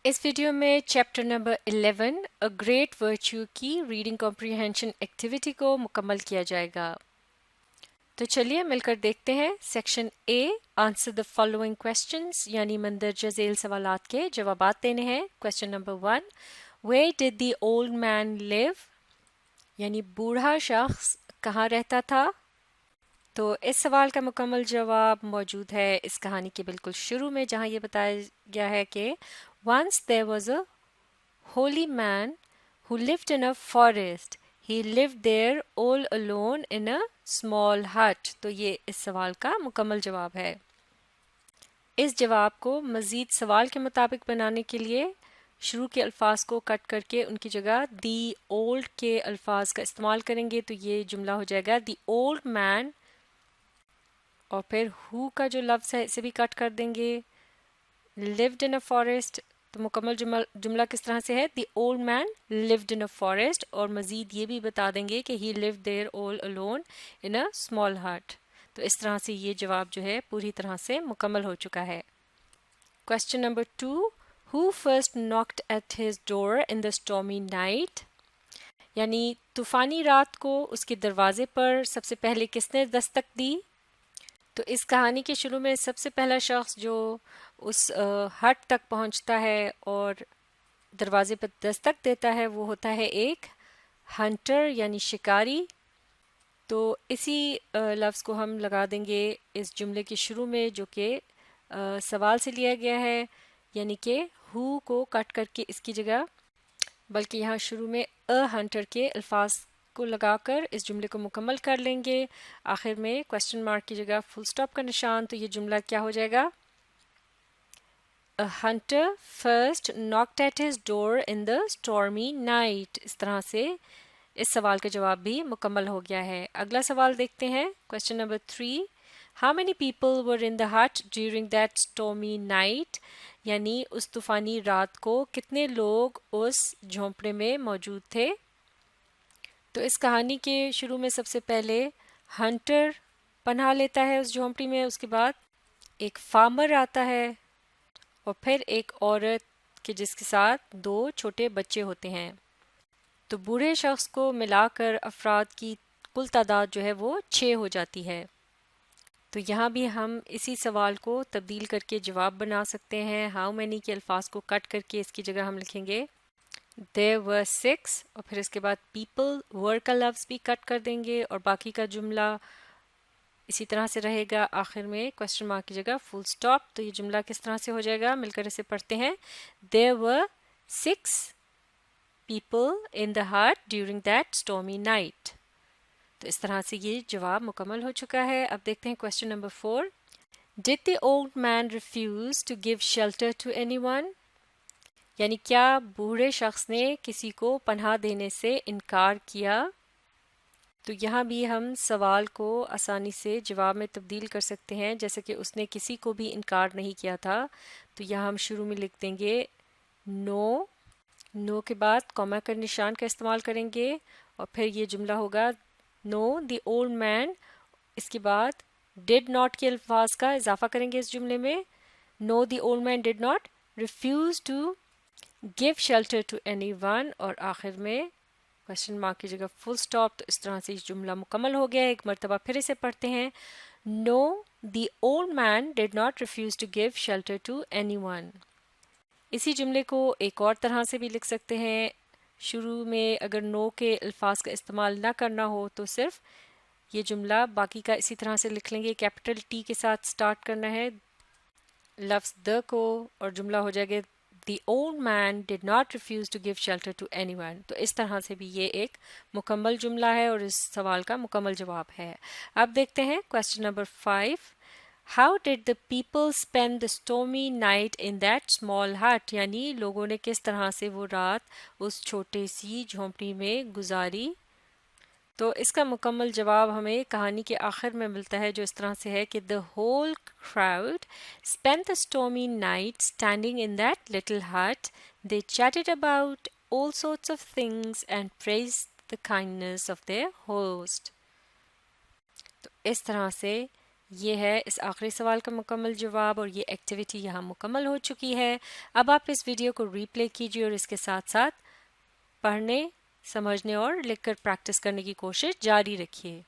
اس video میں chapter number 11 a great virtue کی reading comprehension activity کو مکمل کیا جائے گا۔ تو چلیے مل کر دیکھتے ہیں۔ Section A, answer the following questions, یعنی مندرجہ ذیل سوالات کے جوابات دینے ہیں۔ Question number 1، where did the old man live, یعنی بوڑھا شخص کہاں رہتا تھا؟ تو اس سوال کا مکمل جواب موجود ہے اس کہانی کے بالکل شروع میں، جہاں یہ بتایا گیا ہے کہ once there was a holy man who lived in a forest. He lived there all alone in a small hut. تو یہ اس سوال کا مکمل جواب ہے۔ اس جواب کو مزید سوال کے مطابق بنانے کے لیے شروع کے الفاظ کو کٹ کر کے ان کی جگہ دی اولڈ کے الفاظ کا استعمال کریں گے، تو یہ جملہ ہو جائے گا دی اولڈ مین، اور پھر ہو کا جو لفظ ہے اسے بھی کٹ کر دیں گے۔ lived in a forest، تو مکمل جملہ کس طرح سے ہے؟ دی old main lived in a forest، اور مزید یہ بھی بتا دیں گے کہ he lived there all alone in a small hut۔ تو اس طرح سے یہ جواب جو ہے پوری طرح سے مکمل ہو چکا ہے۔ Question number 2، who first knocked at his door in the stormy night، یعنی طوفانی رات کو اس کے دروازے پر سب سے پہلے کس نے دستک دی؟ تو اس کہانی کے شروع میں سب سے پہلا شخص جو اس ہٹ تک پہنچتا ہے اور دروازے پر دستک دیتا ہے وہ ہوتا ہے ایک ہنٹر، یعنی شکاری۔ تو اسی لفظ کو ہم لگا دیں گے اس جملے کے شروع میں، جو کہ سوال سے لیا گیا ہے، یعنی کہ ہو کو کٹ کر کے اس کی جگہ بلکہ یہاں شروع میں ہنٹر کے الفاظ کو لگا کر اس جملے کو مکمل کر لیں گے۔ آخر میں کویسچن مارک کی جگہ فل سٹاپ کا نشان، تو یہ جملہ کیا ہو جائے گا؟ A hunter first knocked at his door in the stormy night۔ اس طرح سے اس سوال کا جواب بھی مکمل ہو گیا ہے۔ اگلا سوال دیکھتے ہیں۔ Question number 3، How many people were in the hut during that stormy night، یعنی اس طوفانی رات کو کتنے لوگ اس جھونپڑے میں موجود تھے؟ تو اس کہانی کے شروع میں سب سے پہلے ہنٹر پناہ لیتا ہے اس جھونپڑی میں، اس کے بعد ایک فارمر آتا ہے، اور پھر ایک عورت کہ جس کے ساتھ 2 چھوٹے بچے ہوتے ہیں۔ تو بوڑھے شخص کو ملا کر افراد کی کل تعداد جو ہے وہ 6 ہو جاتی ہے۔ تو یہاں بھی ہم اسی سوال کو تبدیل کر کے جواب بنا سکتے ہیں۔ ہاؤ مینی کے الفاظ کو کٹ کر کے اس کی جگہ ہم لکھیں گے there were 6، اور پھر اس کے بعد people were کا لفظ بھی کٹ کر دیں گے، اور باقی کا جملہ اسی طرح سے رہے گا۔ آخر میں کویسچن مارک کی جگہ فل سٹاپ۔ تو یہ جملہ کس طرح سے ہو جائے گا؟ مل کر اسے پڑھتے ہیں۔ there were 6 people in the hut during that stormy night۔ تو اس طرح سے یہ جواب مکمل ہو چکا ہے۔ اب دیکھتے ہیں question number 4، Did the old man refuse to give shelter to anyone، یعنی کیا بوڑھے شخص نے کسی کو پناہ دینے سے انکار کیا؟ تو یہاں بھی ہم سوال کو آسانی سے جواب میں تبدیل کر سکتے ہیں، جیسے کہ اس نے کسی کو بھی انکار نہیں کیا تھا، تو یہاں ہم شروع میں لکھ دیں گے نو کے بعد کوما کا نشان کا استعمال کریں گے، اور پھر یہ جملہ ہوگا نو دی اولڈ مین، اس کے بعد ڈڈ ناٹ کے الفاظ کا اضافہ کریں گے اس جملے میں۔ No the old man did not refuse to give shelter to anyone, اور آخر میں کویسچن مارک کی جگہ فل سٹاپ۔ تو اس طرح سے یہ جملہ مکمل ہو گیا ہے۔ ایک مرتبہ پھر اسے پڑھتے ہیں۔ No the old man did not refuse to give shelter to anyone. اسی جملے کو ایک اور طرح سے بھی لکھ سکتے ہیں۔ شروع میں اگر نو کے الفاظ کا استعمال نہ کرنا ہو تو صرف یہ جملہ باقی کا اسی طرح سے لکھ لیں گے۔ کیپٹل ٹی کے ساتھ سٹارٹ کرنا ہے لفظ دا کو، اور جملہ ہو جائے گا the old man did not refuse to give shelter to anyone. تو اس طرح سے بھی یہ ایک مکمل جملہ ہے اور اس سوال کا مکمل جواب ہے۔ اب دیکھتے ہیں question number 5، How did the people spend the stormy night in that small hut، یعنی لوگوں نے کس طرح سے وہ رات اس چھوٹے سی جھونپڑی میں گزاری؟ تو اس کا مکمل جواب ہمیں کہانی کے آخر میں ملتا ہے، جو اس طرح سے ہے کہ the whole crowd spent the stormy night standing in that little hut. They chatted about all sorts of things and praised the kindness of their host۔ تو اس طرح سے یہ ہے اس آخری سوال کا مکمل جواب اور یہ ایکٹیویٹی یہاں مکمل ہو چکی ہے۔ اب آپ اس ویڈیو کو ری پلے کیجیے اور اس کے ساتھ ساتھ پڑھنے، سمجھنے اور لکھ کر پریکٹس کرنے کی کوشش جاری رکھیے۔